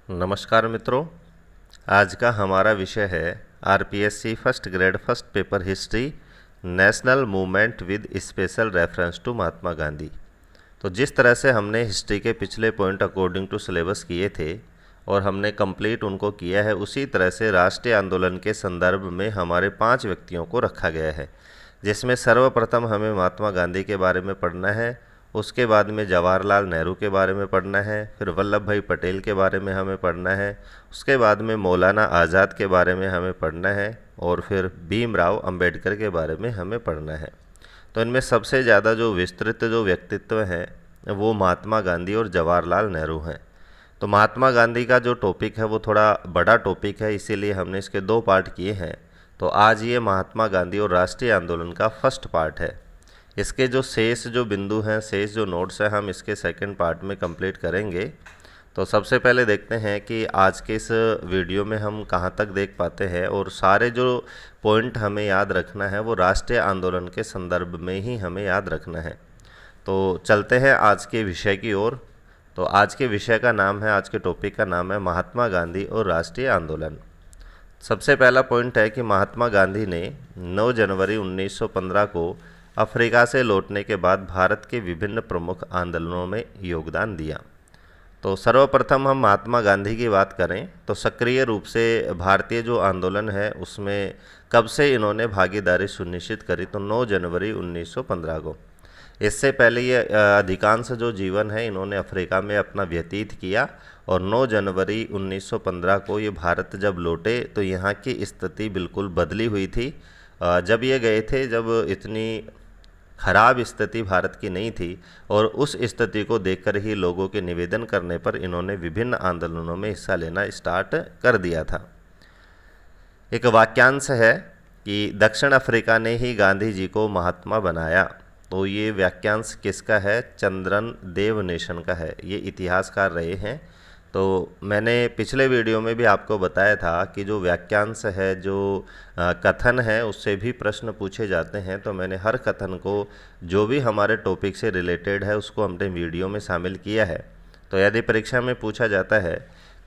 नमस्कार मित्रों। आज का हमारा विषय है RPSC first grade first paper history national movement with special reference to Mahatma Gandhi. तो जिस तरह से हमने हिस्ट्री के पिछले पॉइंट अकॉर्डिंग टू सिलेबस किए थे और हमने कंप्लीट उनको किया है, उसी तरह से राष्ट्रीय आंदोलन के संदर्भ में हमारे 5 व्यक्तियों को रखा गया है, जिसमें सर्वप्रथम हमें महात्मा गांधी के बारे में पढ़ना है, उसके बाद में जवाहरलाल नेहरू के बारे में पढ़ना है, फिर वल्लभ भाई पटेल के बारे में हमें पढ़ना है, उसके बाद में मौलाना आज़ाद के बारे में हमें पढ़ना है और फिर भीमराव अंबेडकर के बारे में हमें पढ़ना है। तो इनमें सबसे ज़्यादा जो विस्तृत जो व्यक्तित्व हैं वो महात्मा गांधी और जवाहरलाल नेहरू हैं। तो महात्मा गांधी का जो टॉपिक है वो थोड़ा बड़ा टॉपिक है, इसीलिए हमने इसके 2 पार्ट किए हैं। तो आज ये महात्मा गांधी और राष्ट्रीय आंदोलन का फर्स्ट पार्ट है। इसके जो शेष जो बिंदु हैं, शेष जो नोट्स हैं, हम इसके सेकंड पार्ट में कंप्लीट करेंगे। तो सबसे पहले देखते हैं कि आज के इस वीडियो में हम कहाँ तक देख पाते हैं, और सारे जो पॉइंट हमें याद रखना है वो राष्ट्रीय आंदोलन के संदर्भ में ही हमें याद रखना है। तो चलते हैं आज के विषय की ओर। तो आज के विषय का नाम है, आज के टॉपिक का नाम है महात्मा गांधी और राष्ट्रीय आंदोलन। सबसे पहला पॉइंट है कि महात्मा गांधी ने 9 जनवरी 1915 को अफ्रीका से लौटने के बाद भारत के विभिन्न प्रमुख आंदोलनों में योगदान दिया। तो सर्वप्रथम हम महात्मा गांधी की बात करें तो सक्रिय रूप से भारतीय जो आंदोलन है उसमें कब से इन्होंने भागीदारी सुनिश्चित करी, तो 9 जनवरी 1915 को। इससे पहले ये अधिकांश जो जीवन है इन्होंने अफ्रीका में अपना व्यतीत किया, और 9 जनवरी 1915 को ये भारत जब लौटे तो यहाँ की स्थिति बिल्कुल बदली हुई थी। जब ये गए थे, जब इतनी खराब स्थिति भारत की नहीं थी, और उस स्थिति को देखकर ही लोगों के निवेदन करने पर इन्होंने विभिन्न आंदोलनों में हिस्सा लेना स्टार्ट कर दिया था। एक वाक्यांश है कि दक्षिण अफ्रीका ने ही गांधी जी को महात्मा बनाया। तो ये वाक्यांश किसका है? चंद्रन देव नेशन का है, ये इतिहासकार रहे हैं। तो मैंने पिछले वीडियो में भी आपको बताया था कि जो वाक्यांश है, जो कथन है, उससे भी प्रश्न पूछे जाते हैं। तो मैंने हर कथन को जो भी हमारे टॉपिक से रिलेटेड है उसको हमने वीडियो में शामिल किया है। तो यदि परीक्षा में पूछा जाता है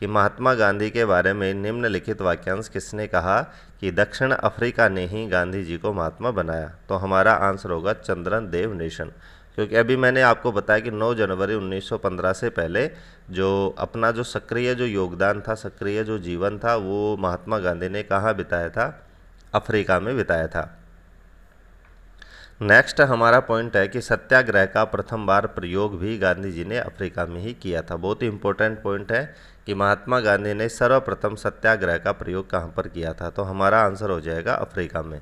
कि महात्मा गांधी के बारे में निम्नलिखित वाक्यांश किसने कहा कि दक्षिण अफ्रीका ने ही गांधी जी को महात्मा बनाया, तो हमारा आंसर होगा चंद्रन देव नेशन। क्योंकि अभी मैंने आपको बताया कि 9 जनवरी 1915 से पहले जो अपना जो सक्रिय जो योगदान था, सक्रिय जो जीवन था, वो महात्मा गांधी ने कहाँ बिताया था? अफ्रीका में बिताया था। नेक्स्ट हमारा पॉइंट है कि सत्याग्रह का प्रथम बार प्रयोग भी गांधी जी ने अफ्रीका में ही किया था। बहुत ही इंपॉर्टेंट पॉइंट है कि महात्मा गांधी ने सर्वप्रथम सत्याग्रह का प्रयोग कहाँ पर किया था, तो हमारा आंसर हो जाएगा अफ्रीका में।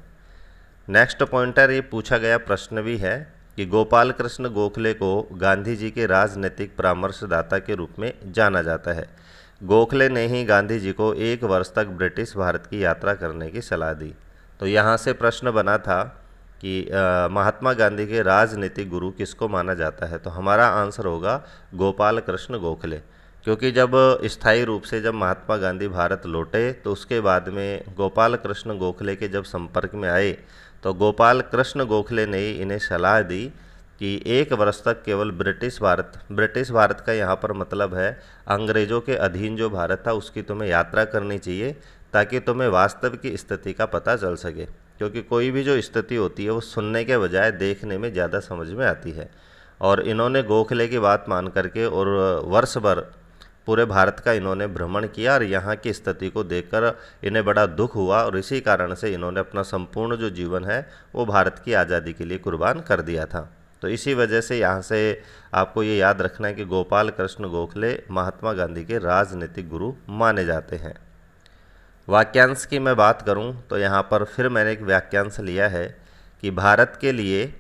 नेक्स्ट पॉइंट है, ये पूछा गया प्रश्न भी है कि गोपाल कृष्ण गोखले को गांधी जी के राजनीतिक परामर्शदाता के रूप में जाना जाता है। गोखले ने ही गांधी जी को 1 वर्ष तक ब्रिटिश भारत की यात्रा करने की सलाह दी। तो यहाँ से प्रश्न बना था कि महात्मा गांधी के राजनीतिक गुरु किसको माना जाता है, तो हमारा आंसर होगा गोपाल कृष्ण गोखले। क्योंकि जब स्थायी रूप से जब महात्मा गांधी भारत लौटे तो उसके बाद में गोपाल कृष्ण गोखले के जब संपर्क में आए तो गोपाल कृष्ण गोखले ने इन्हें सलाह दी कि 1 वर्ष तक केवल ब्रिटिश भारत का यहाँ पर मतलब है अंग्रेज़ों के अधीन जो भारत था उसकी तुम्हें यात्रा करनी चाहिए, ताकि तुम्हें वास्तव की स्थिति का पता चल सके। क्योंकि कोई भी जो स्थिति होती है वो सुनने के बजाय देखने में ज़्यादा समझ में आती है। और इन्होंने गोखले की बात मान करके और वर्ष भर पूरे भारत का इन्होंने भ्रमण किया, और यहाँ की स्थिति को देखकर इन्हें बड़ा दुख हुआ, और इसी कारण से इन्होंने अपना संपूर्ण जो जीवन है वो भारत की आज़ादी के लिए कुर्बान कर दिया था। तो इसी वजह से यहाँ से आपको ये याद रखना है कि गोपाल कृष्ण गोखले महात्मा गांधी के राजनीतिक गुरु माने जाते हैं। वाक्यांश की मैं बात करूं तो यहाँ पर फिर मैंने एक वाक्यांश लिया है कि भारत के लिए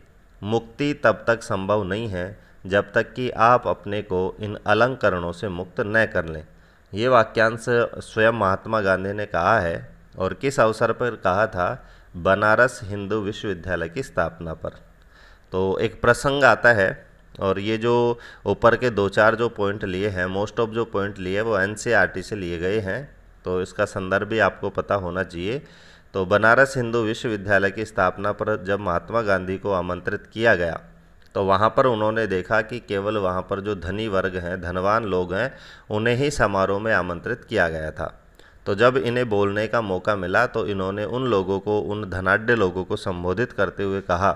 मुक्ति तब तक संभव नहीं है जब तक कि आप अपने को इन अलंकरणों से मुक्त न कर लें। ये वाक्यांश स्वयं महात्मा गांधी ने कहा है, और किस अवसर पर कहा था? बनारस हिंदू विश्वविद्यालय की स्थापना पर। तो एक प्रसंग आता है, और ये जो ऊपर के 2-4 जो पॉइंट लिए हैं, मोस्ट ऑफ जो पॉइंट लिए वो एनसीईआरटी से लिए गए हैं, तो इसका संदर्भ भी आपको पता होना चाहिए। तो बनारस हिंदू विश्वविद्यालय की स्थापना पर जब महात्मा गांधी को आमंत्रित किया गया तो वहाँ पर उन्होंने देखा कि केवल वहाँ पर जो धनी वर्ग हैं, धनवान लोग हैं, उन्हें ही समारोह में आमंत्रित किया गया था। तो जब इन्हें बोलने का मौका मिला तो इन्होंने उन लोगों को, उन धनाढ्य लोगों को संबोधित करते हुए कहा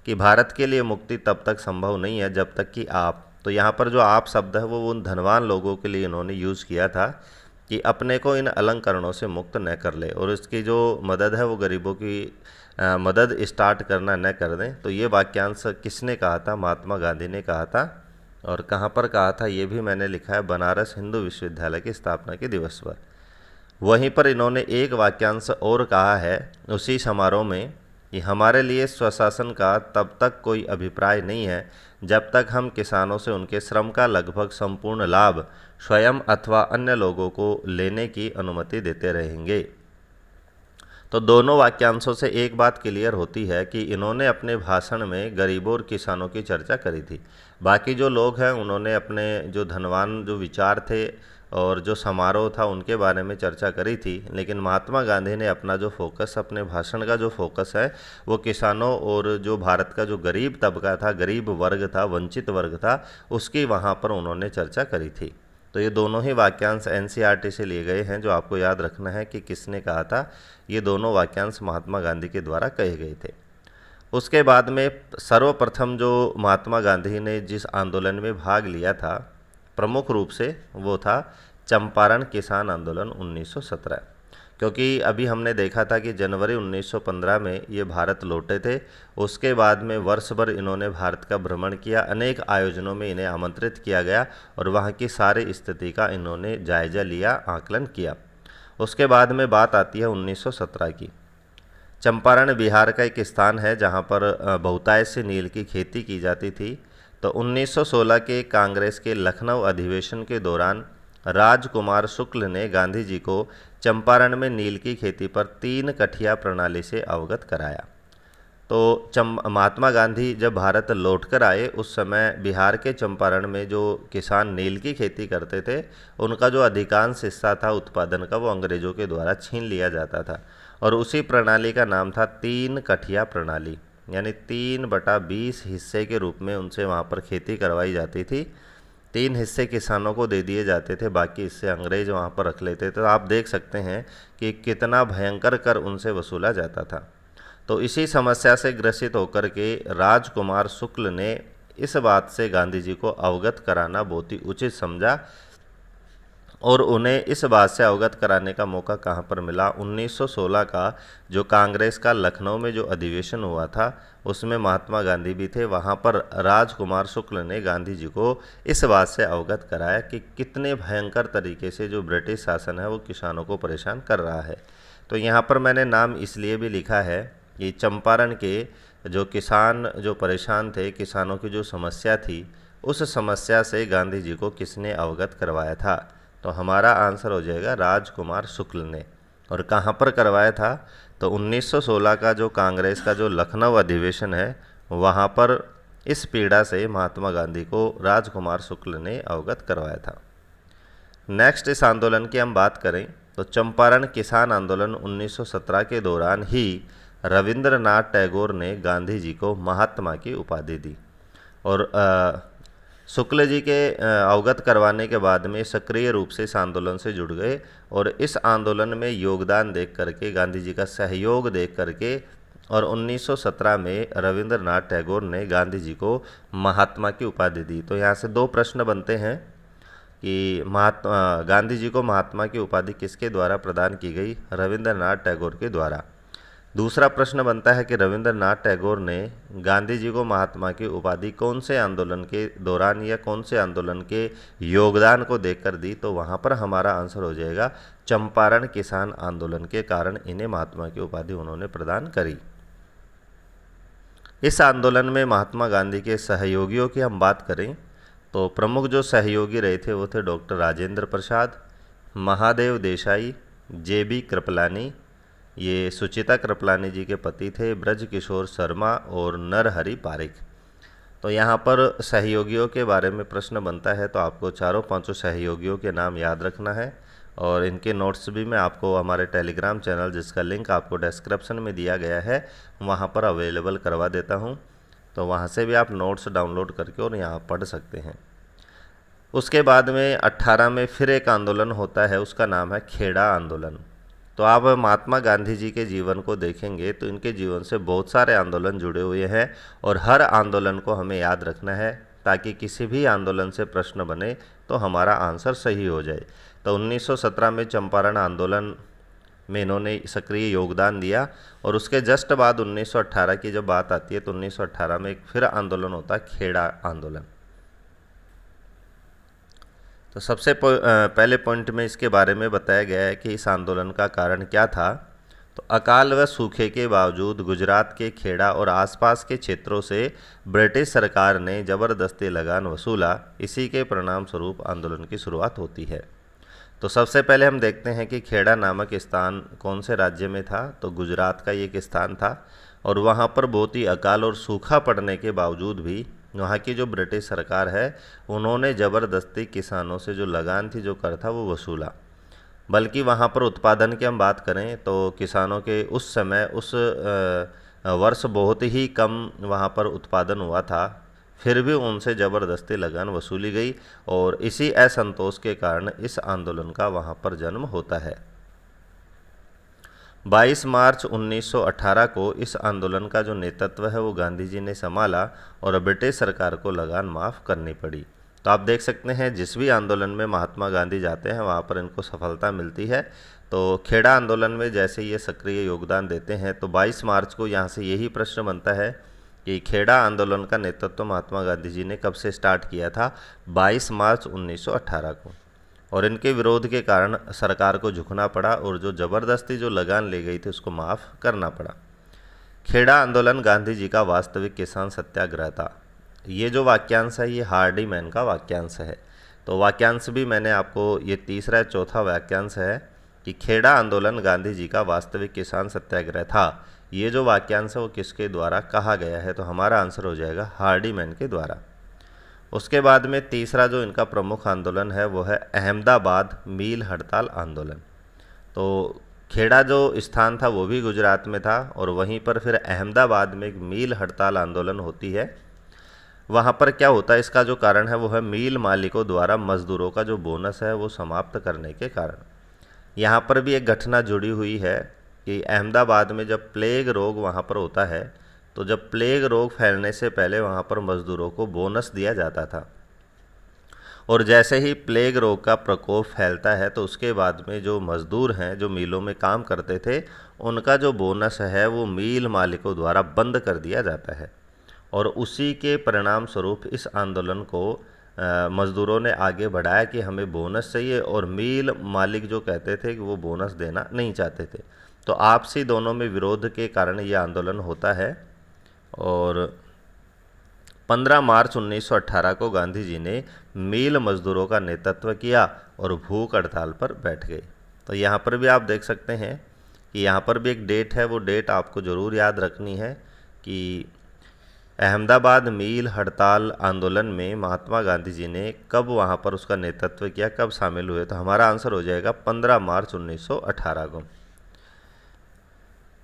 कि भारत के लिए मुक्ति तब तक संभव नहीं है जब तक कि आप, तो यहाँ पर जो आप शब्द है वो उन धनवान लोगों के लिए इन्होंने यूज़ किया था कि अपने को इन अलंकरणों से मुक्त न कर ले, और इसकी जो मदद है वो गरीबों की मदद स्टार्ट करना न कर दें। तो ये वाक्यांश किसने कहा था? महात्मा गांधी ने कहा था। और कहाँ पर कहा था ये भी मैंने लिखा है, बनारस हिंदू विश्वविद्यालय की स्थापना के दिवस पर। वहीं पर इन्होंने एक वाक्यांश और कहा है उसी समारोह में कि हमारे लिए स्वशासन का तब तक कोई अभिप्राय नहीं है जब तक हम किसानों से उनके श्रम का लगभग संपूर्ण लाभ स्वयं अथवा अन्य लोगों को लेने की अनुमति देते रहेंगे। तो दोनों वाक्यांशों से एक बात क्लियर होती है कि इन्होंने अपने भाषण में गरीबों और किसानों की चर्चा करी थी। बाकी जो लोग हैं उन्होंने अपने जो धनवान जो विचार थे और जो समारोह था उनके बारे में चर्चा करी थी, लेकिन महात्मा गांधी ने अपना जो फोकस, अपने भाषण का जो फोकस है वो किसानों और जो भारत का जो गरीब तबका था, गरीब वर्ग था, वंचित वर्ग था, उसकी वहाँ पर उन्होंने चर्चा करी थी। तो ये दोनों ही वाक्यांश एनसीईआरटी से लिए गए हैं, जो आपको याद रखना है कि किसने कहा था। ये दोनों वाक्यांश महात्मा गांधी के द्वारा कहे गए थे। उसके बाद में सर्वप्रथम जो महात्मा गांधी ने जिस आंदोलन में भाग लिया था प्रमुख रूप से, वो था चंपारण किसान आंदोलन 1917। क्योंकि अभी हमने देखा था कि जनवरी 1915 में ये भारत लौटे थे। उसके बाद में वर्ष भर इन्होंने भारत का भ्रमण किया, अनेक आयोजनों में इन्हें आमंत्रित किया गया और वहाँ की सारी स्थिति का इन्होंने जायजा लिया, आकलन किया। उसके बाद में बात आती है 1917 की। चंपारण बिहार का एक स्थान है जहाँ पर बहुतायत से नील की खेती की जाती थी। तो 1916 के कांग्रेस के लखनऊ अधिवेशन के दौरान राजकुमार शुक्ल ने गांधी जी को चंपारण में नील की खेती पर 3 कठिया प्रणाली से अवगत कराया। तो महात्मा गांधी जब भारत लौटकर आए उस समय बिहार के चंपारण में जो किसान नील की खेती करते थे, उनका जो अधिकांश हिस्सा था उत्पादन का, वो अंग्रेज़ों के द्वारा छीन लिया जाता था। और उसी प्रणाली का नाम था 3 कठिया प्रणाली, यानी 3/20 हिस्से के रूप में उनसे वहाँ पर खेती करवाई जाती थी। 3 हिस्से किसानों को दे दिए जाते थे, बाकी हिस्से अंग्रेज वहाँ पर रख लेते थे। तो आप देख सकते हैं कि कितना भयंकर कर उनसे वसूला जाता था। तो इसी समस्या से ग्रसित होकर के राजकुमार शुक्ल ने इस बात से गांधी जी को अवगत कराना बहुत ही उचित समझा, और उन्हें इस बात से अवगत कराने का मौका कहाँ पर मिला? 1916 का जो कांग्रेस का लखनऊ में जो अधिवेशन हुआ था उसमें महात्मा गांधी भी थे। वहाँ पर राजकुमार शुक्ल ने गांधी जी को इस बात से अवगत कराया कि कितने भयंकर तरीके से जो ब्रिटिश शासन है वो किसानों को परेशान कर रहा है। तो यहाँ पर मैंने नाम इसलिए भी लिखा है कि चंपारण के जो किसान जो परेशान थे, किसानों की जो समस्या थी, उस समस्या से गांधी जी को किसने अवगत करवाया था? तो हमारा आंसर हो जाएगा राजकुमार शुक्ल ने। और कहाँ पर करवाया था? तो 1916 का जो कांग्रेस का जो लखनऊ अधिवेशन है वहाँ पर इस पीड़ा से महात्मा गांधी को राजकुमार शुक्ल ने अवगत करवाया था। नेक्स्ट, इस आंदोलन की हम बात करें तो चंपारण किसान आंदोलन 1917 के दौरान ही रविंद्रनाथ टैगोर ने गांधी जी को महात्मा की उपाधि दी। और शुक्ल जी के अवगत करवाने के बाद में सक्रिय रूप से इस आंदोलन से जुड़ गए और इस आंदोलन में योगदान देख करके, गांधी जी का सहयोग देख करके, और 1917 में रविंद्रनाथ टैगोर ने गांधी जी को महात्मा की उपाधि दी। तो यहाँ से 2 प्रश्न बनते हैं कि गांधी जी को महात्मा की उपाधि किसके द्वारा प्रदान की गई? रविंद्रनाथ टैगोर के द्वारा। दूसरा प्रश्न बनता है कि रविंद्रनाथ टैगोर ने गांधी जी को महात्मा की उपाधि कौन से आंदोलन के दौरान या कौन से आंदोलन के योगदान को देखकर दी? तो वहाँ पर हमारा आंसर हो जाएगा चंपारण किसान आंदोलन के कारण इन्हें महात्मा की उपाधि उन्होंने प्रदान करी। इस आंदोलन में महात्मा गांधी के सहयोगियों की हम बात करें तो प्रमुख जो सहयोगी रहे थे वो थे डॉक्टर राजेंद्र प्रसाद, महादेव देसाई, JB कृपलानी, ये सुचिता कृपलानी जी के पति थे, ब्रज किशोर शर्मा और नरहरि पारिक। तो यहाँ पर सहयोगियों के बारे में प्रश्न बनता है तो आपको चारों पांचों सहयोगियों के नाम याद रखना है, और इनके नोट्स भी मैं आपको हमारे टेलीग्राम चैनल, जिसका लिंक आपको डिस्क्रिप्शन में दिया गया है, वहाँ पर अवेलेबल करवा देता हूँ। तो वहाँ से भी आप नोट्स डाउनलोड करके और यहाँ पढ़ सकते हैं। उसके बाद में 18 में फिर एक आंदोलन होता है, उसका नाम है खेड़ा आंदोलन। तो आप महात्मा गांधी जी के जीवन को देखेंगे तो इनके जीवन से बहुत सारे आंदोलन जुड़े हुए हैं और हर आंदोलन को हमें याद रखना है ताकि किसी भी आंदोलन से प्रश्न बने तो हमारा आंसर सही हो जाए। तो 1917 में चंपारण आंदोलन में इन्होंने सक्रिय योगदान दिया और उसके जस्ट बाद 1918 की जब बात आती है तो 1918 में एक फिर आंदोलन होता है, खेड़ा आंदोलन। तो सबसे पहले पॉइंट में इसके बारे में बताया गया है कि इस आंदोलन का कारण क्या था। तो अकाल व सूखे के बावजूद गुजरात के खेड़ा और आसपास के क्षेत्रों से ब्रिटिश सरकार ने ज़बरदस्ती लगान वसूला। इसी के परिणाम स्वरूप आंदोलन की शुरुआत होती है। तो सबसे पहले हम देखते हैं कि खेड़ा नामक स्थान कौन से राज्य में था। तो गुजरात का ये एक स्थान था और वहाँ पर बहुत ही अकाल और सूखा पड़ने के बावजूद भी वहाँ की जो ब्रिटिश सरकार है उन्होंने ज़बरदस्ती किसानों से जो लगान थी, जो कर था, वो वसूला। बल्कि वहाँ पर उत्पादन की हम बात करें तो किसानों के उस समय उस वर्ष बहुत ही कम वहाँ पर उत्पादन हुआ था, फिर भी उनसे ज़बरदस्ती लगान वसूली गई और इसी असंतोष के कारण इस आंदोलन का वहाँ पर जन्म होता है। 22 मार्च 1918 को इस आंदोलन का जो नेतृत्व है वो गांधी जी ने संभाला और ब्रिटिश सरकार को लगान माफ़ करनी पड़ी। तो आप देख सकते हैं जिस भी आंदोलन में महात्मा गांधी जाते हैं वहाँ पर इनको सफलता मिलती है। तो खेड़ा आंदोलन में जैसे ये सक्रिय योगदान देते हैं तो 22 मार्च को यहाँ से यही प्रश्न बनता है कि खेड़ा आंदोलन का नेतृत्व महात्मा गांधी जी ने कब से स्टार्ट किया था? 22 मार्च 1918 को। और इनके विरोध के कारण सरकार को झुकना पड़ा और जो ज़बरदस्ती जो लगान ले गई थी उसको माफ़ करना पड़ा। खेड़ा आंदोलन गांधी जी का वास्तविक किसान सत्याग्रह था। ये जो वाक्यांश है ये हार्डी मैन का वाक्यांश है। तो वाक्यांश भी मैंने आपको, ये तीसरा चौथा वाक्यांश है कि खेड़ा आंदोलन गांधी जी का वास्तविक किसान सत्याग्रह था। ये जो वाक्यांश है वो किसके द्वारा कहा गया है? तो हमारा आंसर हो जाएगा हार्डी मैन के द्वारा। उसके बाद में तीसरा जो इनका प्रमुख आंदोलन है वो है अहमदाबाद मील हड़ताल आंदोलन। तो खेड़ा जो स्थान था वो भी गुजरात में था और वहीं पर फिर अहमदाबाद में एक मील हड़ताल आंदोलन होती है। वहाँ पर क्या होता है, इसका जो कारण है वो है मील मालिकों द्वारा मजदूरों का जो बोनस है वो समाप्त करने के कारण। यहाँ पर भी एक घटना जुड़ी हुई है कि अहमदाबाद में जब प्लेग रोग वहाँ पर होता है तो जब प्लेग रोग फैलने से पहले वहाँ पर मज़दूरों को बोनस दिया जाता था और जैसे ही प्लेग रोग का प्रकोप फैलता है तो उसके बाद में जो मज़दूर हैं जो मिलों में काम करते थे उनका जो बोनस है वो मील मालिकों द्वारा बंद कर दिया जाता है। और उसी के परिणाम स्वरूप इस आंदोलन को मज़दूरों ने आगे बढ़ाया कि हमें बोनस चाहिए और मील मालिक जो कहते थे कि वो बोनस देना नहीं चाहते थे। तो आपसी दोनों में विरोध के कारण ये आंदोलन होता है और 15 मार्च 1918 को गांधी जी ने मील मजदूरों का नेतृत्व किया और भूख हड़ताल पर बैठ गए। तो यहाँ पर भी आप देख सकते हैं कि यहाँ पर भी एक डेट है, वो डेट आपको ज़रूर याद रखनी है कि अहमदाबाद मील हड़ताल आंदोलन में महात्मा गांधी जी ने कब वहाँ पर उसका नेतृत्व किया, कब शामिल हुए। तो हमारा आंसर हो जाएगा 15 मार्च 1918 को।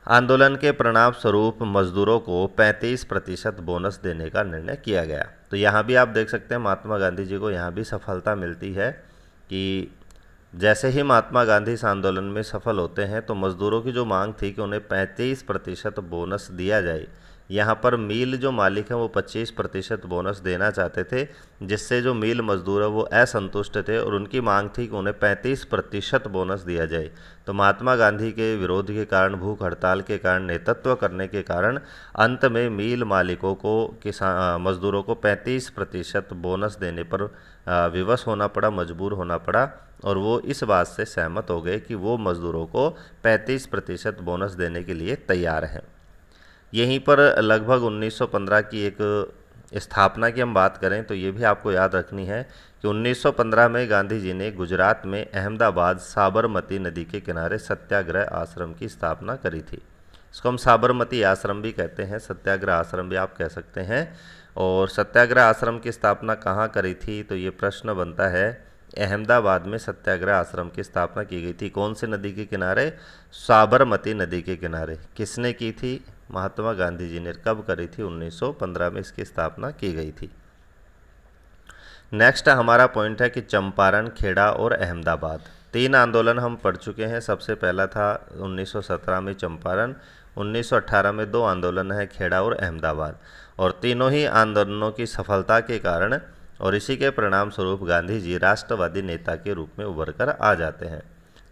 आंदोलन के परिणाम स्वरूप मजदूरों को 35% बोनस देने का निर्णय किया गया। तो यहाँ भी आप देख सकते हैं महात्मा गांधी जी को यहाँ भी सफलता मिलती है कि जैसे ही महात्मा गांधी इस आंदोलन में सफल होते हैं तो मज़दूरों की जो मांग थी कि उन्हें 35% बोनस दिया जाए, यहाँ पर मील जो मालिक हैं वो 25% बोनस देना चाहते थे, जिससे जो मील मजदूर है वो असंतुष्ट थे और उनकी मांग थी कि उन्हें 35% बोनस दिया जाए। तो महात्मा गांधी के विरोध के कारण, भूख हड़ताल के कारण, नेतृत्व करने के कारण अंत में मील मालिकों को मजदूरों को 35% बोनस देने पर विवश होना पड़ा, मजबूर होना पड़ा और वो इस बात से सहमत हो गए कि वो मज़दूरों को 35% बोनस देने के लिए तैयार हैं। यहीं पर लगभग 1915 की एक स्थापना की हम बात करें तो ये भी आपको याद रखनी है कि 1915 में गांधी जी ने गुजरात में अहमदाबाद साबरमती नदी के किनारे सत्याग्रह आश्रम की स्थापना करी थी। इसको हम साबरमती आश्रम भी कहते हैं, सत्याग्रह आश्रम भी आप कह सकते हैं। और सत्याग्रह आश्रम की स्थापना कहाँ करी थी? तो ये प्रश्न बनता है। अहमदाबाद में सत्याग्रह आश्रम की स्थापना की गई थी। कौन सी नदी के किनारे? साबरमती नदी के किनारे। किसने की थी? महात्मा गांधी जी ने कब करी थी? 1915 में इसकी स्थापना की गई थी। नेक्स्ट हमारा पॉइंट है कि चंपारण, खेड़ा और अहमदाबाद, 3 आंदोलन हम पढ़ चुके हैं। सबसे पहला था 1917 में चंपारण, 1918 में 2 आंदोलन है खेड़ा और अहमदाबाद, और तीनों ही आंदोलनों की सफलता के कारण और इसी के परिणाम स्वरूप गांधी जी राष्ट्रवादी नेता के रूप में उभर कर आ जाते हैं।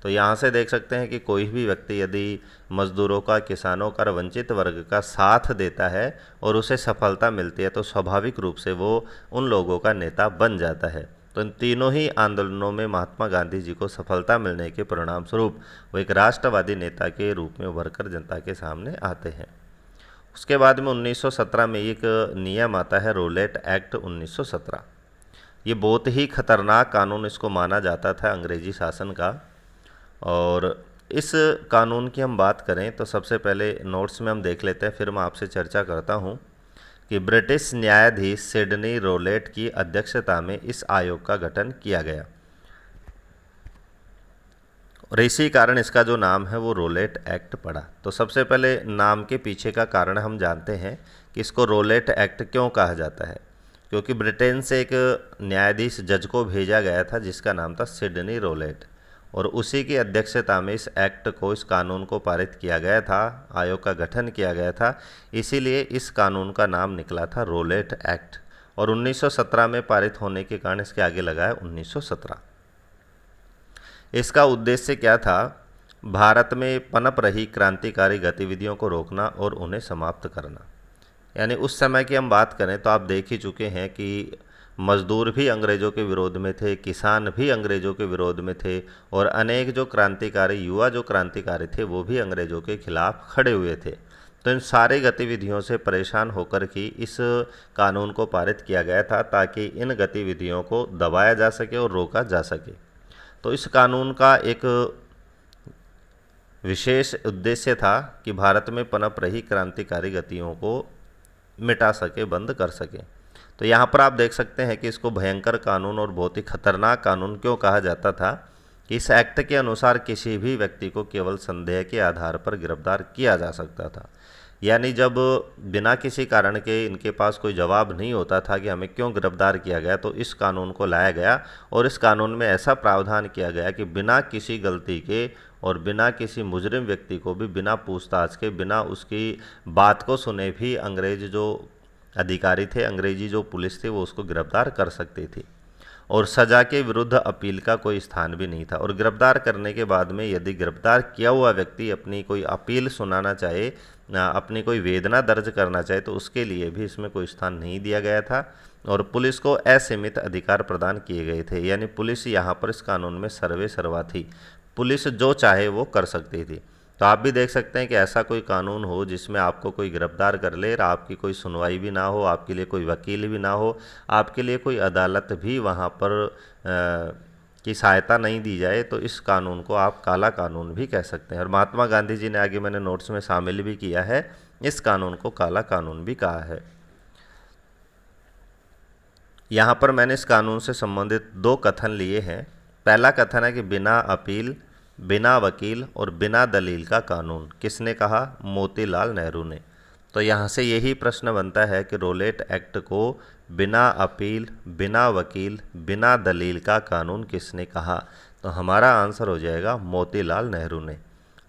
तो यहाँ से देख सकते हैं कि कोई भी व्यक्ति यदि मजदूरों का, किसानों का, वंचित वर्ग का साथ देता है और उसे सफलता मिलती है तो स्वाभाविक रूप से वो उन लोगों का नेता बन जाता है। तो इन तीनों ही आंदोलनों में महात्मा गांधी जी को सफलता मिलने के परिणाम स्वरूप वो एक राष्ट्रवादी नेता के रूप में उभर कर जनता के सामने आते हैं। उसके बाद में 1917 में एक नियम आता है, रोलेट एक्ट 1917। ये बहुत ही खतरनाक कानून इसको माना जाता था अंग्रेजी शासन का। और इस कानून की हम बात करें तो सबसे पहले नोट्स में हम देख लेते हैं, फिर मैं आपसे चर्चा करता हूं कि ब्रिटिश न्यायाधीश सिडनी रोलेट की अध्यक्षता में इस आयोग का गठन किया गया और इसी कारण इसका जो नाम है वो रोलेट एक्ट पड़ा। तो सबसे पहले नाम के पीछे का कारण हम जानते हैं कि इसको रोलेट एक्ट क्यों कहा जाता है, क्योंकि ब्रिटेन से एक न्यायाधीश जज को भेजा गया था जिसका नाम था सिडनी रोलेट, और उसी की अध्यक्षता में इस एक्ट को, इस कानून को पारित किया गया था, आयोग का गठन किया गया था। इसीलिए इस कानून का नाम निकला था रोलेट एक्ट, और 1917 में पारित होने के कारण इसके आगे लगा है 1917। इसका उद्देश्य क्या था? भारत में पनप रही क्रांतिकारी गतिविधियों को रोकना और उन्हें समाप्त करना। यानी उस समय की हम बात करें तो आप देख ही चुके हैं कि मजदूर भी अंग्रेज़ों के विरोध में थे, किसान भी अंग्रेज़ों के विरोध में थे, और अनेक जो क्रांतिकारी, युवा जो क्रांतिकारी थे वो भी अंग्रेज़ों के खिलाफ खड़े हुए थे। तो इन सारी गतिविधियों से परेशान होकर के इस कानून को पारित किया गया था ताकि इन गतिविधियों को दबाया जा सके और रोका जा सके। तो इस कानून का एक विशेष उद्देश्य था कि भारत में पनप रही क्रांतिकारी गतियों को मिटा सके, बंद कर सके। तो यहाँ पर आप देख सकते हैं कि इसको भयंकर कानून और बहुत ही खतरनाक कानून क्यों कहा जाता था कि इस एक्ट के अनुसार किसी भी व्यक्ति को केवल संदेह के आधार पर गिरफ्तार किया जा सकता था। यानी जब बिना किसी कारण के इनके पास कोई जवाब नहीं होता था कि हमें क्यों गिरफ्तार किया गया, तो इस कानून को लाया गया और इस कानून में ऐसा प्रावधान किया गया कि बिना किसी गलती के और बिना किसी मुजरिम व्यक्ति को भी बिना पूछताछ के, बिना उसकी बात को सुने भी अंग्रेज जो अधिकारी थे, अंग्रेजी जो पुलिस थी, वो उसको गिरफ्तार कर सकती थी और सज़ा के विरुद्ध अपील का कोई स्थान भी नहीं था। और गिरफ्तार करने के बाद में यदि गिरफ्तार किया हुआ व्यक्ति अपनी कोई अपील सुनाना चाहे, अपनी कोई वेदना दर्ज करना चाहे, तो उसके लिए भी इसमें कोई स्थान नहीं दिया गया था और पुलिस को असीमित अधिकार प्रदान किए गए थे। यानी पुलिस यहाँ पर इस कानून में सर्वे सर्वा थी, पुलिस जो चाहे वो कर सकती थी। तो आप भी देख सकते हैं कि ऐसा कोई कानून हो जिसमें आपको कोई गिरफ्तार कर ले और आपकी कोई सुनवाई भी ना हो, आपके लिए कोई वकील भी ना हो, आपके लिए कोई अदालत भी वहाँ पर की सहायता नहीं दी जाए, तो इस कानून को आप काला कानून भी कह सकते हैं। और महात्मा गांधी जी ने, आगे मैंने नोट्स में शामिल भी किया है, इस कानून को काला कानून भी कहा है। यहाँ पर मैंने इस कानून से संबंधित 2 कथन लिए हैं। पहला कथन है कि बिना अपील, बिना वकील और बिना दलील का कानून, किसने कहा? मोतीलाल नेहरू ने। तो यहाँ से यही प्रश्न बनता है कि रोलेट एक्ट को बिना अपील, बिना वकील, बिना दलील का कानून किसने कहा? तो हमारा आंसर हो जाएगा मोतीलाल नेहरू ने।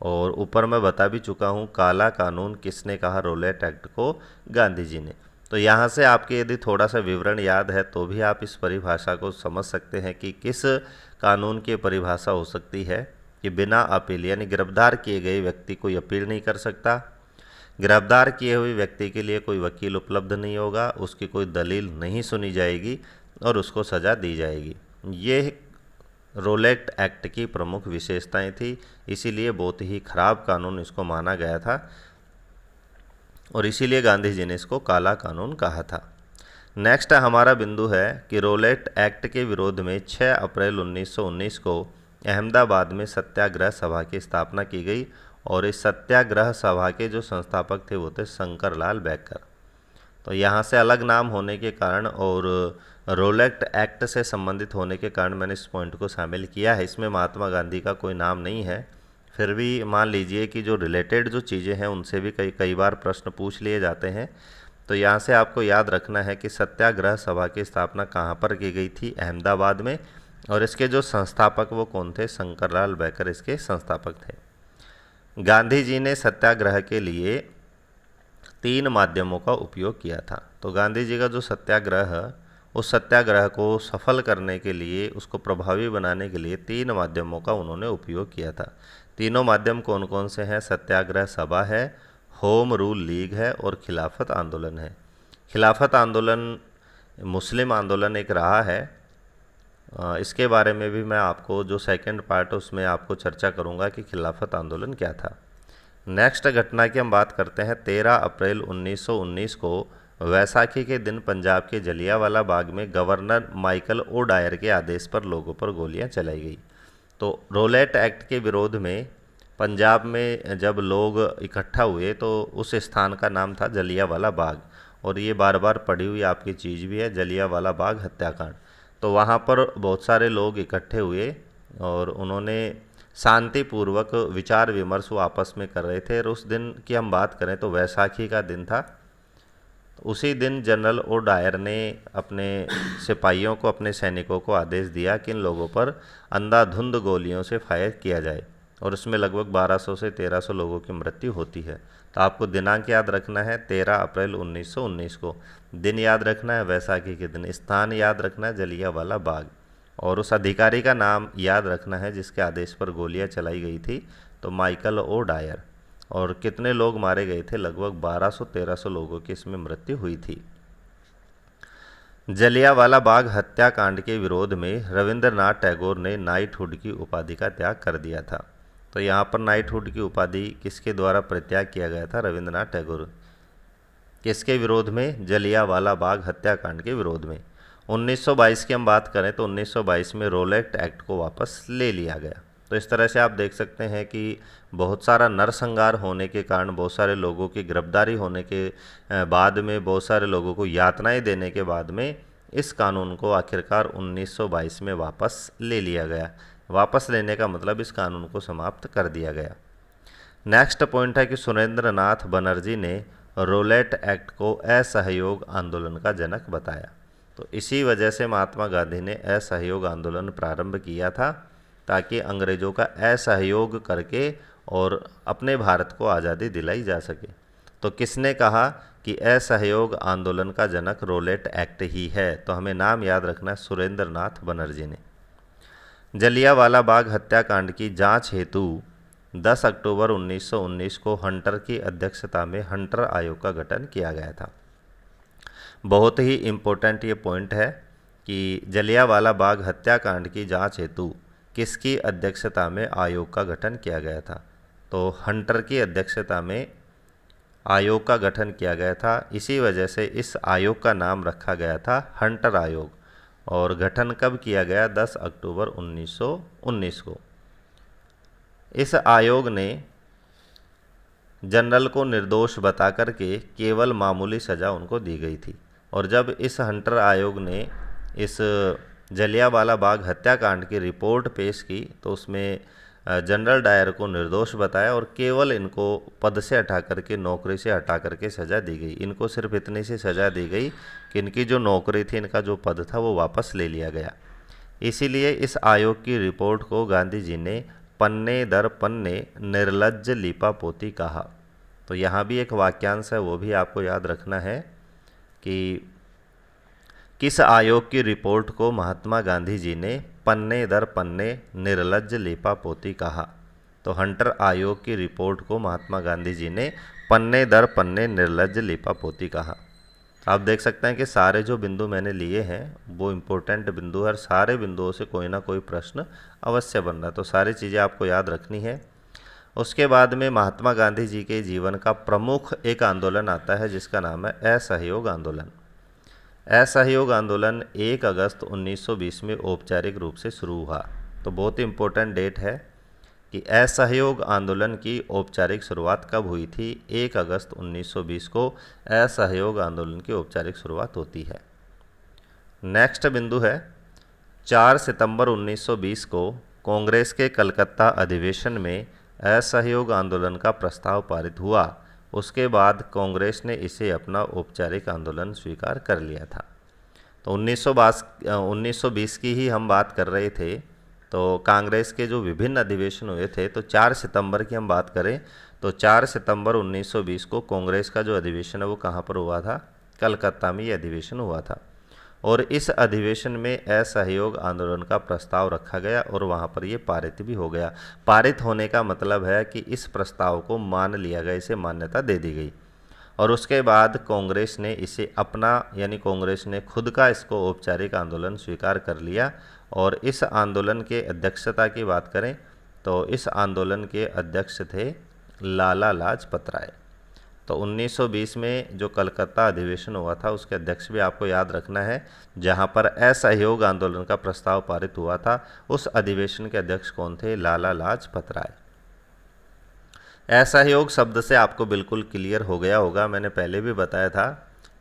और ऊपर मैं बता भी चुका हूँ, काला कानून किसने कहा रोलेट एक्ट को? गांधी जी ने। तो यहाँ से आपके यदि थोड़ा सा विवरण याद है तो भी आप इस परिभाषा को समझ सकते हैं कि किस कानून की परिभाषा हो सकती है कि बिना अपील, यानी गिरफ्तार किए गए व्यक्ति कोई अपील नहीं कर सकता, गिरफ्तार किए हुए व्यक्ति के लिए कोई वकील उपलब्ध नहीं होगा, उसकी कोई दलील नहीं सुनी जाएगी और उसको सज़ा दी जाएगी। ये रोलेट एक्ट की प्रमुख विशेषताएं थी, इसीलिए बहुत ही खराब कानून इसको माना गया था और इसीलिए गांधी जी ने इसको काला कानून कहा था। नेक्स्ट हमारा बिंदु है कि रोलेट एक्ट के विरोध में 6 अप्रैल 1919 को अहमदाबाद में सत्याग्रह सभा की स्थापना की गई और इस सत्याग्रह सभा के जो संस्थापक थे वो थे शंकरलाल बैकर। तो यहाँ से अलग नाम होने के कारण और रोलेट एक्ट से संबंधित होने के कारण मैंने इस पॉइंट को शामिल किया है। इसमें महात्मा गांधी का कोई नाम नहीं है, फिर भी मान लीजिए कि जो रिलेटेड जो चीज़ें हैं उनसे भी कई कई बार प्रश्न पूछ लिए जाते हैं। तो यहाँ से आपको याद रखना है कि सत्याग्रह सभा की स्थापना कहाँ पर की गई थी, अहमदाबाद में, और इसके जो संस्थापक वो कौन थे, शंकरलाल बैकर इसके संस्थापक थे। गांधी जी ने सत्याग्रह के लिए 3 माध्यमों का उपयोग किया था। तो गांधी जी का जो सत्याग्रह, उस सत्याग्रह को सफल करने के लिए, उसको प्रभावी बनाने के लिए 3 माध्यमों का उन्होंने उपयोग किया था। तीनों माध्यम कौन कौन से हैं? सत्याग्रह सभा है, होम रूल लीग है और खिलाफत आंदोलन है। खिलाफत आंदोलन मुस्लिम आंदोलन एक रहा है, इसके बारे में भी मैं आपको जो सेकंड पार्ट है उसमें आपको चर्चा करूंगा कि खिलाफत आंदोलन क्या था। नेक्स्ट घटना की हम बात करते हैं। 13 अप्रैल 1919 को वैसाखी के दिन पंजाब के जलियांवाला बाग में गवर्नर माइकल ओ डायर के आदेश पर लोगों पर गोलियां चलाई गई। तो रोलेट एक्ट के विरोध में पंजाब में जब लोग इकट्ठा हुए तो उस स्थान का नाम था जलियांवाला बाग, और ये बार बार पढ़ी हुई आपकी चीज़ भी है, जलियांवाला बाग हत्याकांड। तो वहाँ पर बहुत सारे लोग इकट्ठे हुए और उन्होंने शांतिपूर्वक विचार विमर्श वो आपस में कर रहे थे। और उस दिन की हम बात करें तो वैसाखी का दिन था। उसी दिन जनरल ओ डायर ने अपने सिपाहियों को, अपने सैनिकों को आदेश दिया कि इन लोगों पर अंधाधुंध गोलियों से फायर किया जाए, और उसमें लगभग 1200 से 1300 लोगों की मृत्यु होती है। तो आपको दिनांक याद रखना है 13 अप्रैल 1919 को, दिन याद रखना है वैसाखी के दिन, स्थान याद रखना है जलियांवाला बाग, और उस अधिकारी का नाम याद रखना है जिसके आदेश पर गोलियां चलाई गई थी, तो माइकल ओ डायर। और कितने लोग मारे गए थे? लगभग 1200-1300 लोगों की इसमें मृत्यु हुई थी। जलियांवाला बाग हत्याकांड के विरोध में रविंद्रनाथ टैगोर ने नाइटहुड की उपाधि का त्याग कर दिया था। तो यहाँ पर नाइटहुड की उपाधि किसके द्वारा परित्याग किया गया था? रविंद्रनाथ टैगोर। किसके विरोध में? जलियांवाला बाग हत्याकांड के विरोध में। 1922 की हम बात करें तो 1922 में रोलेट एक्ट को वापस ले लिया गया। तो इस तरह से आप देख सकते हैं कि बहुत सारा नरसंहार होने के कारण, बहुत सारे लोगों की गिरफ्तारी होने के बाद में, बहुत सारे लोगों को यातनाएं देने के बाद में इस कानून को आखिरकार 1922 में वापस ले लिया गया। वापस लेने का मतलब इस कानून को समाप्त कर दिया गया। नेक्स्ट पॉइंट है कि सुरेंद्र नाथ बनर्जी ने रोलेट एक्ट को असहयोग आंदोलन का जनक बताया। तो इसी वजह से महात्मा गांधी ने असहयोग आंदोलन प्रारंभ किया था, ताकि अंग्रेज़ों का असहयोग करके और अपने भारत को आज़ादी दिलाई जा सके। तो किसने कहा कि असहयोग आंदोलन का जनक रोलेट एक्ट ही है? तो हमें नाम याद रखना है, सुरेंद्र नाथ बनर्जी ने। जलियांवाला बाग हत्याकांड की जांच हेतु 10 अक्टूबर 1919 को हंटर की अध्यक्षता में हंटर आयोग का गठन किया गया था। बहुत ही इम्पोर्टेंट ये पॉइंट है कि जलियांवाला बाग हत्याकांड की जांच हेतु किसकी अध्यक्षता में आयोग का गठन किया गया था? तो हंटर की अध्यक्षता में आयोग का गठन किया गया था। इसी वजह से इस आयोग का नाम रखा गया था हंटर आयोग। और गठन कब किया गया? 10 अक्टूबर 1919 को। इस आयोग ने जनरल को निर्दोष बता करके केवल मामूली सज़ा उनको दी गई थी। और जब इस हंटर आयोग ने इस जलियांवाला बाग हत्याकांड की रिपोर्ट पेश की तो उसमें जनरल डायर को निर्दोष बताया और केवल इनको पद से हटा करके, नौकरी से हटा करके सज़ा दी गई। इनको सिर्फ इतनी सी सज़ा दी गई कि इनकी जो नौकरी थी, इनका जो पद था, वो वापस ले लिया गया। इसीलिए इस आयोग की रिपोर्ट को गांधी जी ने पन्ने दर पन्ने निर्लज्ज लीपापोती कहा। तो यहाँ भी एक वाक्यांश है, वो भी आपको याद रखना है कि किस आयोग की रिपोर्ट को महात्मा गांधी जी ने पन्ने दर पन्ने निर्लज्ज लीपापोती कहा? तो हंटर आयोग की रिपोर्ट को महात्मा गांधी जी ने पन्ने दर पन्ने निर्लज्ज लीपापोती कहा। आप देख सकते हैं कि सारे जो बिंदु मैंने लिए हैं वो इम्पोर्टेंट बिंदु है, और सारे बिंदुओं से कोई ना कोई प्रश्न अवश्य बन रहा है। तो सारी चीज़ें आपको याद रखनी है। उसके बाद में महात्मा गांधी जी के जीवन का प्रमुख एक आंदोलन आता है जिसका नाम है असहयोग आंदोलन। असहयोग आंदोलन 1 अगस्त 1920 में औपचारिक रूप से शुरू हुआ। तो बहुत ही इम्पोर्टेंट डेट है कि असहयोग आंदोलन की औपचारिक शुरुआत कब हुई थी? 1 अगस्त 1920 को असहयोग आंदोलन की औपचारिक शुरुआत होती है। नेक्स्ट बिंदु है 4 सितंबर 1920 को कांग्रेस के कलकत्ता अधिवेशन में असहयोग आंदोलन का प्रस्ताव पारित हुआ, उसके बाद कांग्रेस ने इसे अपना औपचारिक आंदोलन स्वीकार कर लिया था। तो 1920 की ही हम बात कर रहे थे। तो कांग्रेस के जो विभिन्न अधिवेशन हुए थे, तो 4 सितंबर की हम बात करें तो 4 सितंबर 1920 को कांग्रेस का जो अधिवेशन है वो कहाँ पर हुआ था? कलकत्ता में ये अधिवेशन हुआ था। और इस अधिवेशन में असहयोग आंदोलन का प्रस्ताव रखा गया और वहाँ पर ये पारित भी हो गया। पारित होने का मतलब है कि इस प्रस्ताव को मान लिया गया, इसे मान्यता दे दी गई। और उसके बाद कांग्रेस ने इसे अपना, यानी कांग्रेस ने खुद का इसको औपचारिक आंदोलन स्वीकार कर लिया। और इस आंदोलन के अध्यक्षता की बात करें तो इस आंदोलन के अध्यक्ष थे लाला लाजपत राय। तो 1920 में जो कलकत्ता अधिवेशन हुआ था उसके अध्यक्ष भी आपको याद रखना है। जहां पर असहयोग आंदोलन का प्रस्ताव पारित हुआ था उस अधिवेशन के अध्यक्ष कौन थे? लाला लाजपत राय। असहयोग शब्द से आपको बिल्कुल क्लियर हो गया होगा, मैंने पहले भी बताया था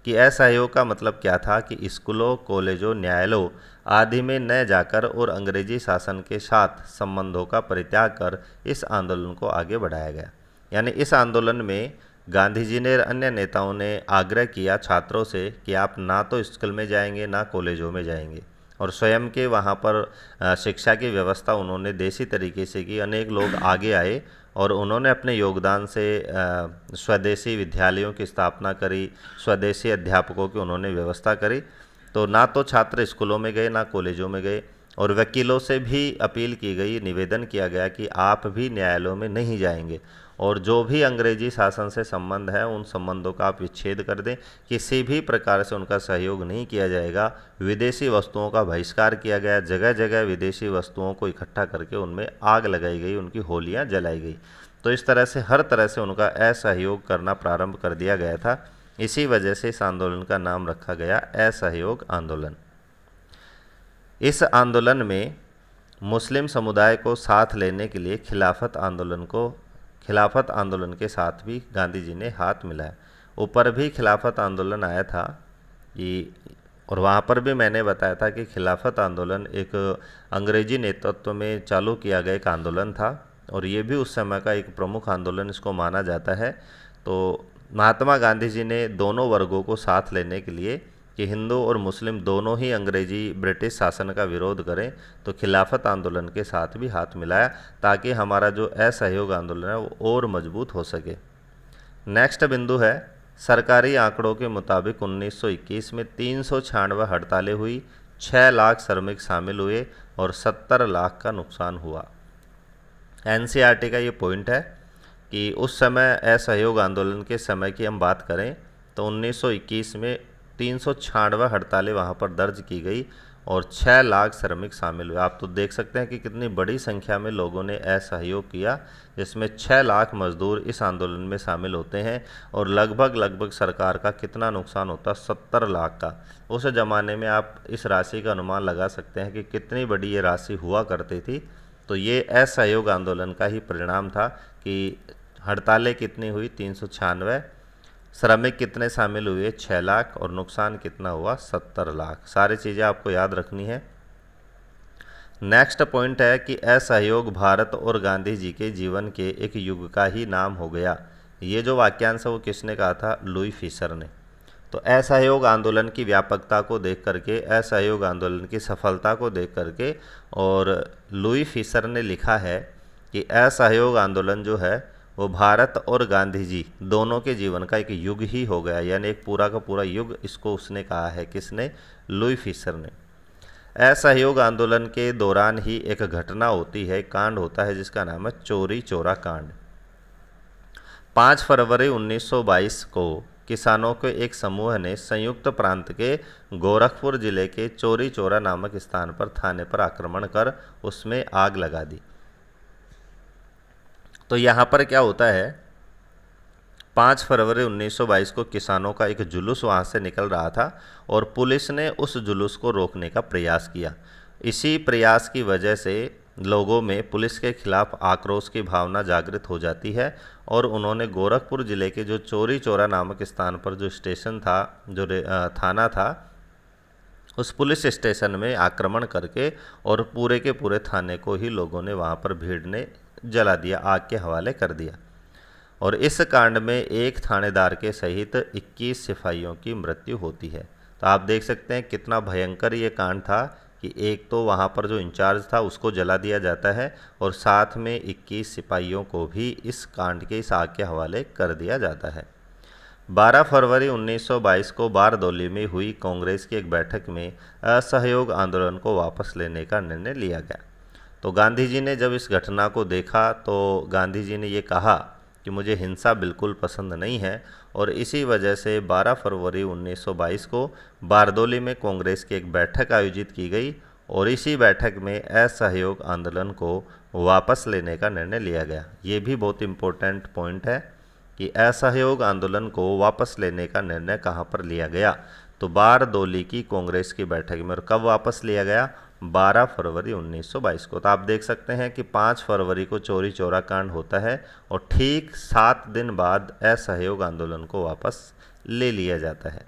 कि असहयोग का मतलब क्या था कि स्कूलों, कॉलेजों, न्यायालयों आदि में न जाकर और अंग्रेजी शासन के साथ संबंधों का परित्याग कर इस आंदोलन को आगे बढ़ाया गया। यानी इस आंदोलन में गांधी जी ने, अन्य नेताओं ने आग्रह किया छात्रों से कि आप ना तो स्कूल में जाएंगे ना कॉलेजों में जाएंगे, और स्वयं के वहाँ पर शिक्षा की व्यवस्था उन्होंने देसी तरीके से की। अनेक लोग आगे आए और उन्होंने अपने योगदान से स्वदेशी विद्यालयों की स्थापना करी, स्वदेशी अध्यापकों की उन्होंने व्यवस्था करी। तो ना तो छात्र स्कूलों में गए ना कॉलेजों में गए, और वकीलों से भी अपील की गई, निवेदन किया गया कि आप भी न्यायालयों में नहीं जाएंगे और जो भी अंग्रेजी शासन से संबंध है उन संबंधों का आप विच्छेद कर दें, किसी भी प्रकार से उनका सहयोग नहीं किया जाएगा। विदेशी वस्तुओं का बहिष्कार किया गया, जगह जगह विदेशी वस्तुओं को इकट्ठा करके उनमें आग लगाई गई, उनकी होलियां जलाई गई। तो इस तरह से हर तरह से उनका असहयोग करना प्रारंभ कर दिया गया था। इसी वजह से इस आंदोलन का नाम रखा गया असहयोग आंदोलन। इस आंदोलन में मुस्लिम समुदाय को साथ लेने के लिए खिलाफत आंदोलन के साथ भी गांधी जी ने हाथ मिलाया। ऊपर भी खिलाफत आंदोलन आया था कि, और वहाँ पर भी मैंने बताया था कि खिलाफत आंदोलन एक अंग्रेजी नेतृत्व में चालू किया गया एक आंदोलन था और ये भी उस समय का एक प्रमुख आंदोलन इसको माना जाता है। तो महात्मा गांधी जी ने दोनों वर्गों को साथ लेने के लिए कि हिंदू और मुस्लिम दोनों ही अंग्रेजी ब्रिटिश शासन का विरोध करें, तो खिलाफत आंदोलन के साथ भी हाथ मिलाया ताकि हमारा जो असहयोग आंदोलन है वो और मजबूत हो सके। नेक्स्ट बिंदु है, सरकारी आंकड़ों के मुताबिक 1921 में 396 हड़तालें हुई, 6 लाख श्रमिक शामिल हुए और 70 लाख का नुकसान हुआ। एनसीईआरटी का ये पॉइंट है कि उस समय असहयोग आंदोलन के समय की हम बात करें तो 1921 में 396 हड़तालें वहाँ पर दर्ज की गई और 6 लाख श्रमिक शामिल हुए। आप तो देख सकते हैं कि कितनी बड़ी संख्या में लोगों ने असहयोग किया, जिसमें 6 लाख मजदूर इस आंदोलन में शामिल होते हैं और लगभग सरकार का कितना नुकसान होता है? 70 लाख का। उस ज़माने में आप इस राशि का अनुमान लगा सकते हैं कि कितनी बड़ी ये राशि हुआ करती थी। तो ये असहयोग आंदोलन का ही परिणाम था कि हड़तालें कितनी हुई? 396, श्रमिक कितने शामिल हुए? 6 लाख, और नुकसान कितना हुआ? 70 लाख। सारी चीज़ें आपको याद रखनी है। नेक्स्ट पॉइंट है कि असहयोग भारत और गांधी जी के जीवन के एक युग का ही नाम हो गया। ये जो वाक्यांश है वो किसने कहा था? लुई फिशर ने। तो असहयोग आंदोलन की व्यापकता को देख करके, असहयोग आंदोलन की सफलता को देख करके, और लुई फिशर ने लिखा है कि असहयोग आंदोलन जो है वो भारत और गांधी जी दोनों के जीवन का एक युग ही हो गया, यानी एक पूरा का पूरा युग, इसको उसने कहा है। किसने? लुई फिशर ने। असहयोग आंदोलन के दौरान ही एक घटना होती है, कांड होता है जिसका नाम है चौरी चौरा कांड। 5 फरवरी 1922 को किसानों के एक समूह ने संयुक्त प्रांत के गोरखपुर जिले के चौरी चौरा नामक स्थान पर थाने पर आक्रमण कर उसमें आग लगा दी। तो यहाँ पर क्या होता है, 5 फरवरी 1922 को किसानों का एक जुलूस वहाँ से निकल रहा था और पुलिस ने उस जुलूस को रोकने का प्रयास किया। इसी प्रयास की वजह से लोगों में पुलिस के खिलाफ आक्रोश की भावना जागृत हो जाती है और उन्होंने गोरखपुर जिले के जो चौरी चौरा नामक स्थान पर जो स्टेशन था, जो थाना था, उस पुलिस स्टेशन में आक्रमण करके और पूरे के पूरे थाने को ही लोगों ने वहाँ पर भीड़ ने जला दिया, आग के हवाले कर दिया। और इस कांड में एक थानेदार के सहित 21 सिपाहियों की मृत्यु होती है। तो आप देख सकते हैं कितना भयंकर ये कांड था कि एक तो वहाँ पर जो इंचार्ज था उसको जला दिया जाता है और साथ में 21 सिपाहियों को भी इस कांड के, इस आग के हवाले कर दिया जाता है। 12 फरवरी 1922 को बारदौली में हुई कांग्रेस की एक बैठक में असहयोग आंदोलन को वापस लेने का निर्णय लिया गया। तो गांधी जी ने जब इस घटना को देखा तो गांधी जी ने ये कहा कि मुझे हिंसा बिल्कुल पसंद नहीं है और इसी वजह से 12 फरवरी 1922 को बारदौली में कांग्रेस की एक बैठक आयोजित की गई और इसी बैठक में असहयोग आंदोलन को वापस लेने का निर्णय लिया गया। ये भी बहुत इम्पोर्टेंट पॉइंट है कि असहयोग आंदोलन को वापस लेने का निर्णय कहाँ पर लिया गया, तो बारदौली की कांग्रेस की बैठक में। और कब वापस लिया गया? 12 फरवरी 1922 को। तो आप देख सकते हैं कि 5 फरवरी को चौरी चौरा कांड होता है और ठीक 7 दिन बाद असहयोग आंदोलन को वापस ले लिया जाता है।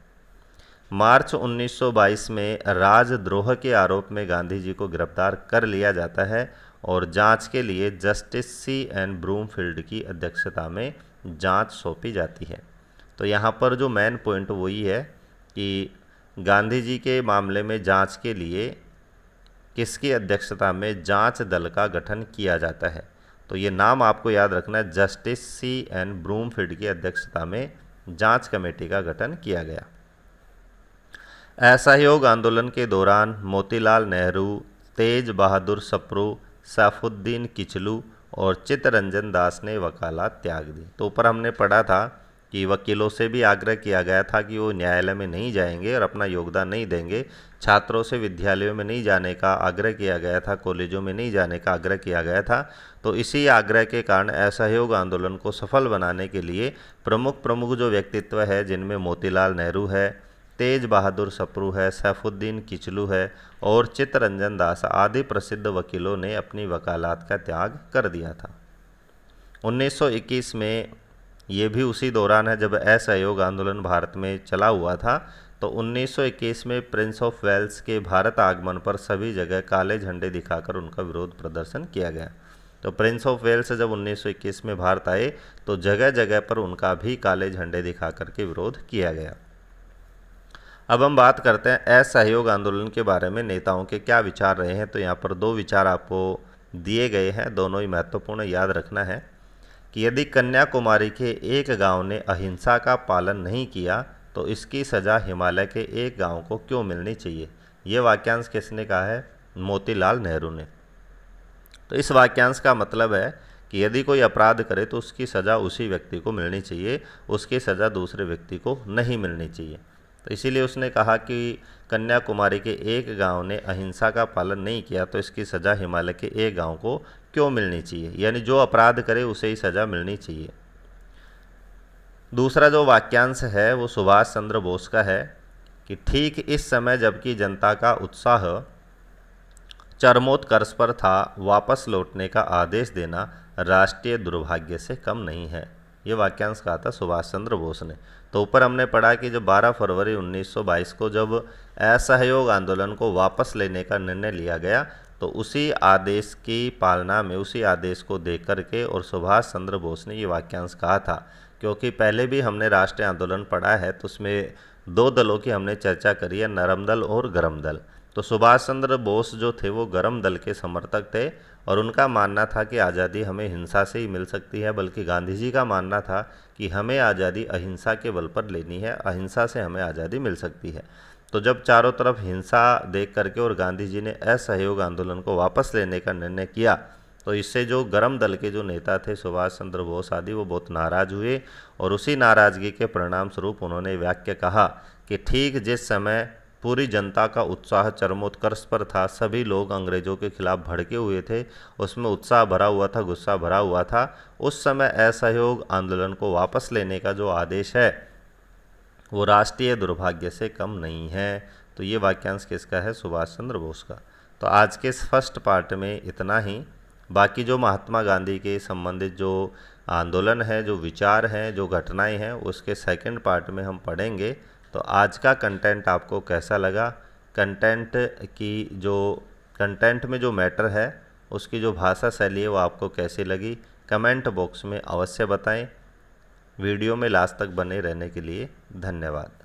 मार्च 1922 में राजद्रोह के आरोप में गांधी जी को गिरफ्तार कर लिया जाता है और जांच के लिए जस्टिस C.N. ब्रूमफील्ड की अध्यक्षता में जांच सौंपी जाती है। तो यहाँ पर जो मेन पॉइंट वही है कि गांधी जी के मामले में जांच के लिए किसकी अध्यक्षता में जांच दल का गठन किया जाता है। तो ये नाम आपको याद रखना है, जस्टिस C.N. ब्रूमफील्ड की अध्यक्षता में जांच कमेटी का गठन किया गया। असहयोग आंदोलन के दौरान मोतीलाल नेहरू, तेज बहादुर सप्रू, सैफुद्दीन किचलू और चित्तरंजन दास ने वकालत त्याग दी। तो ऊपर हमने पढ़ा था कि वकीलों से भी आग्रह किया गया था कि वो न्यायालय में नहीं जाएंगे और अपना योगदान नहीं देंगे। छात्रों से विद्यालयों में नहीं जाने का आग्रह किया गया था, कॉलेजों में नहीं जाने का आग्रह किया गया था। तो इसी आग्रह के कारण असहयोग आंदोलन को सफल बनाने के लिए प्रमुख जो व्यक्तित्व है, जिनमें मोतीलाल नेहरू है, तेज बहादुर सप्रू है, सैफुद्दीन किचलू है और चित्तरंजन दास आदि प्रसिद्ध वकीलों ने अपनी वकालत का त्याग कर दिया था। 1921 में ये भी उसी दौरान है जब असहयोग आंदोलन भारत में चला हुआ था। तो 1921 में प्रिंस ऑफ वेल्स के भारत आगमन पर सभी जगह काले झंडे दिखाकर उनका विरोध प्रदर्शन किया गया। तो प्रिंस ऑफ वेल्स जब 1921 में भारत आए तो जगह जगह पर उनका भी काले झंडे दिखा करके विरोध किया गया। अब हम बात करते हैं असहयोग आंदोलन के बारे में नेताओं के क्या विचार रहे हैं। तो यहाँ पर 2 विचार आपको दिए गए हैं, दोनों ही महत्वपूर्ण, याद रखना है कि यदि कन्याकुमारी के एक गांव ने अहिंसा का पालन नहीं किया तो इसकी सज़ा हिमालय के एक गांव को क्यों मिलनी चाहिए। ये वाक्यांश किसने कहा है? मोतीलाल नेहरू ने। तो इस वाक्यांश का मतलब है कि यदि कोई अपराध करे तो उसकी सज़ा उसी व्यक्ति को मिलनी चाहिए, उसकी सज़ा दूसरे व्यक्ति को नहीं मिलनी चाहिए। तो इसीलिए उसने कहा कि कन्याकुमारी के एक गांव ने अहिंसा का पालन नहीं किया तो इसकी सज़ा हिमालय के एक गांव को क्यों मिलनी चाहिए, यानी जो अपराध करे उसे ही सज़ा मिलनी चाहिए। दूसरा जो वाक्यांश है वो सुभाष चंद्र बोस का है कि ठीक इस समय जबकि जनता का उत्साह चरमोत्कर्ष पर था, वापस लौटने का आदेश देना राष्ट्रीय दुर्भाग्य से कम नहीं है। ये वाक्यांश कहा था सुभाष चंद्र बोस ने। तो ऊपर हमने पढ़ा कि जब 12 फरवरी 1922 को जब असहयोग आंदोलन को वापस लेने का निर्णय लिया गया तो उसी आदेश की पालना में, उसी आदेश को देख करके और सुभाष चंद्र बोस ने ये वाक्यांश कहा था। क्योंकि पहले भी हमने राष्ट्रीय आंदोलन पढ़ा है तो उसमें 2 दलों की हमने चर्चा करी है, नरम दल और गरम दल। तो सुभाष चंद्र बोस जो थे वो गरम दल के समर्थक थे और उनका मानना था कि आज़ादी हमें हिंसा से ही मिल सकती है, बल्कि गांधी जी का मानना था कि हमें आज़ादी अहिंसा के बल पर लेनी है, अहिंसा से हमें आज़ादी मिल सकती है। तो जब चारों तरफ हिंसा देख करके और गांधी जी ने असहयोग आंदोलन को वापस लेने का निर्णय किया तो इससे जो गरम दल के जो नेता थे सुभाष चंद्र बोस आदि, वो बहुत नाराज़ हुए और उसी नाराज़गी के परिणाम स्वरूप उन्होंने वाक्य कहा कि ठीक जिस समय पूरी जनता का उत्साह चरमोत्कर्ष पर था, सभी लोग अंग्रेज़ों के खिलाफ भड़के हुए थे, उसमें उत्साह भरा हुआ था, गुस्सा भरा हुआ था, उस समय असहयोग आंदोलन को वापस लेने का जो आदेश है वो राष्ट्रीय दुर्भाग्य से कम नहीं है। तो ये वाक्यांश किसका है? सुभाष चंद्र बोस का। तो आज के इस फर्स्ट पार्ट में इतना ही। बाकी जो महात्मा गांधी के संबंधित जो आंदोलन है, जो विचार हैं, जो घटनाएं हैं, उसके सेकंड पार्ट में हम पढ़ेंगे। तो आज का कंटेंट आपको कैसा लगा कंटेंट में जो मैटर है उसकी जो भाषा शैली है वो आपको कैसी लगी, कमेंट बॉक्स में अवश्य बताएं। वीडियो में लास्ट तक बने रहने के लिए धन्यवाद।